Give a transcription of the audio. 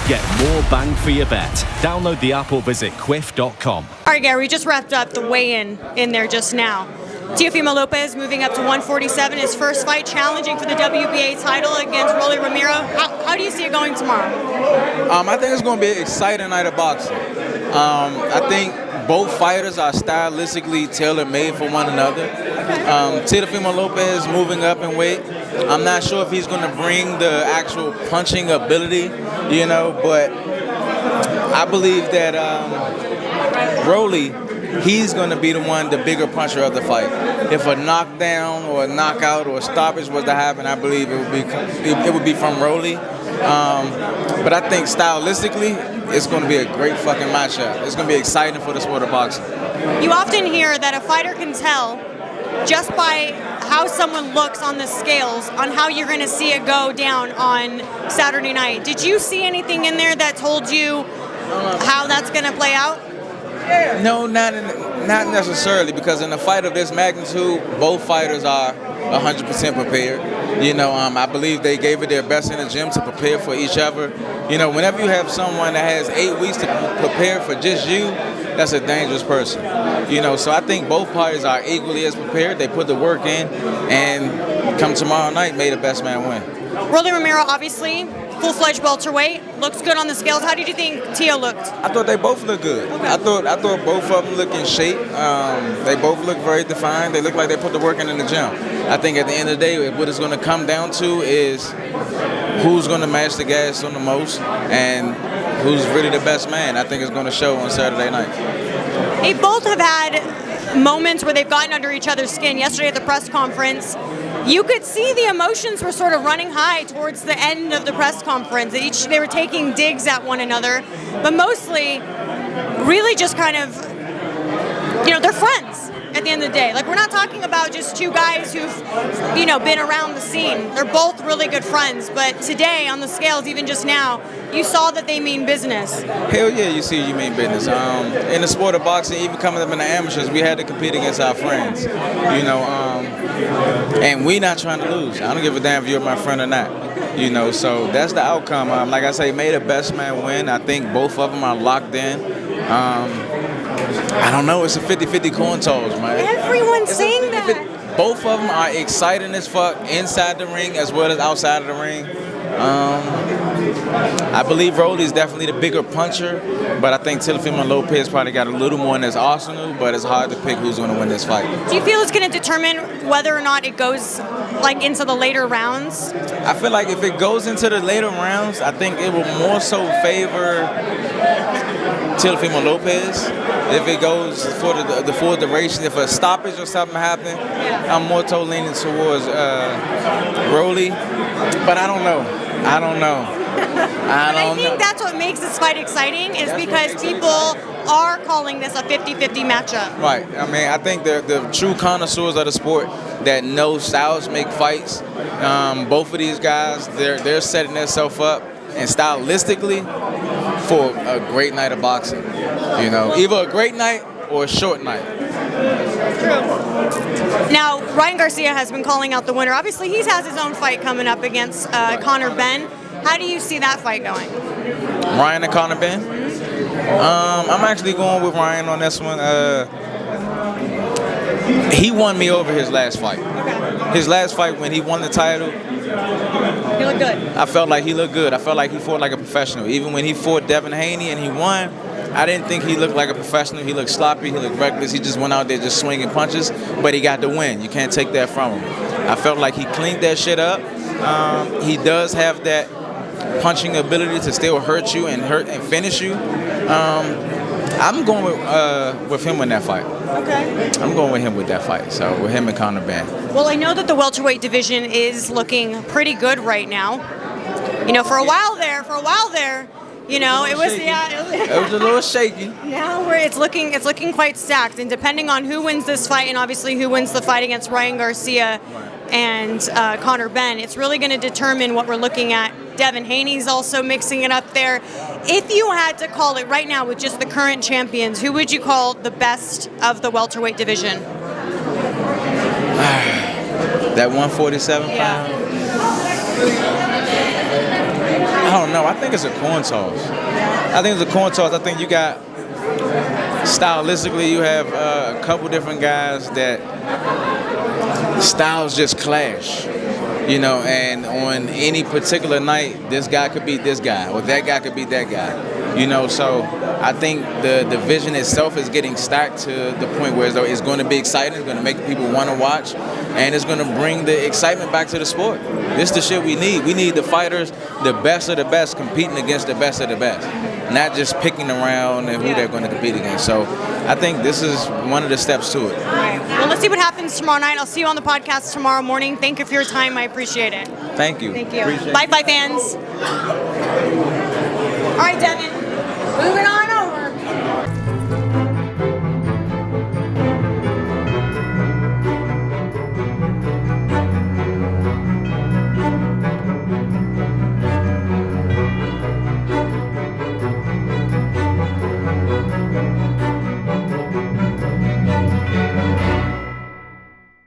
Get more bang for your bet. Download the app or visit quiff.com. All right, Gary, we just wrapped up the weigh-in there just now. Teofimo Lopez moving up to 147, his first fight challenging for the WBA title against Romero. How do you see it going tomorrow? I think it's going to be an exciting night of boxing. I think both fighters are stylistically tailor-made for one another. Teofimo Lopez moving up in weight. I'm not sure if he's going to bring the actual punching ability, but I believe that Rolly, he's going to be the bigger puncher of the fight. If a knockdown or a knockout or a stoppage was to happen, I believe it would be from Rolly. But I think stylistically, it's going to be a great fucking matchup. It's going to be exciting for the sport of boxing. You often hear that a fighter can tell just by how someone looks on the scales on how you're going to see it go down on Saturday night. Did you see anything in there that told you how that's going to play out? No, not necessarily, because in a fight of this magnitude, both fighters are 100% prepared. I believe they gave it their best in the gym to prepare for each other. Whenever you have someone that has 8 weeks to prepare for just you, that's a dangerous person. So I think both parties are equally as prepared. They put the work in, and come tomorrow night, may the best man win. Rolly Romero, obviously, full-fledged welterweight, looks good on the scales. How did you think Tio looked? I thought they both looked good. Okay. I thought both of them look in shape. They both look very defined. They look like they put the work in the gym. I think at the end of the day, what it's going to come down to is who's going to match the gas on the most and who's really the best man. I think it's going to show on Saturday night. They both have had moments where they've gotten under each other's skin. Yesterday at the press conference, you could see the emotions were sort of running high towards the end of the press conference. They were taking digs at one another, but mostly really just kind of, they're friends at the end of the day. Like, we're not talking about just two guys who've, been around the scene. They're both really good friends, but today on the scales, even just now, you saw that they mean business. Hell yeah, you see you mean business. In the sport of boxing, even coming up in the amateurs, we had to compete against our friends, and we not trying to lose. I don't give a damn if you're my friend or not, so that's the outcome. Like I say, may the best man win. I think both of them are locked in. I don't know, it's a 50-50 coin toss, man. Everyone's saying that. Both of them are exciting as fuck inside the ring as well as outside of the ring. I believe Rolly is definitely the bigger puncher, but I think Teofimo Lopez probably got a little more in his arsenal, but it's hard to pick who's going to win this fight. Do you feel it's going to determine whether or not it goes into the later rounds? I feel like if it goes into the later rounds, I think it will more so favor Teofimo Lopez. If it goes for the full duration, if a stoppage or something happens, I'm more so leaning towards Rolly, but I don't know. I think that's what makes this fight exciting, is because people are calling this a 50-50 matchup. Right. I think the true connoisseurs of the sport that know styles make fights, both of these guys, they're setting themselves up and stylistically for a great night of boxing. Either a great night or a short night. True. Now, Ryan Garcia has been calling out the winner. Obviously, he has his own fight coming up against Conor Benn. How do you see that fight going? Ryan and Conor Benn? I'm actually going with Ryan on this one. He won me over his last fight. Okay. His last fight, when he won the title, he looked good. I felt like he looked good. I felt like he fought like a professional. Even when he fought Devin Haney and he won, I didn't think he looked like a professional. He looked sloppy. He looked reckless. He just went out there just swinging punches, but he got the win. You can't take that from him. I felt like he cleaned that shit up. He does have that punching ability to still hurt you and finish you. I'm going with him in that fight. Okay. I'm going with him with that fight. So with him and Conor Benn. Well, I know that the welterweight division is looking pretty good right now. For a while there, it was it was a little shaky. Now it's looking quite stacked, and depending on who wins this fight, and obviously who wins the fight against Ryan Garcia and Conor Benn, it's really going to determine what we're looking at. Devin Haney's also mixing it up there. If you had to call it right now with just the current champions, who would you call the best of the welterweight division? That 147 pound? I don't know. I think it's a coin toss. I think it's a coin toss. I think you got, stylistically, you have a couple different guys that styles just clash. You know, and on any particular night, this guy could beat this guy, or that guy could beat that guy. You know, so I think the division itself is getting stacked to the point where it's going to be exciting, it's going to make people want to watch, and it's going to bring the excitement back to the sport. This is the shit we need. We need the fighters, the best of the best, competing against the best of the best, not just picking around and who they're going to compete against. So I think this is one of the steps to it. All right. Well, let's see what happens tomorrow night. I'll see you on the podcast tomorrow morning. Thank you for your time. I appreciate it. Thank you. Thank you. Bye, fans. All right, Devin. Moving on.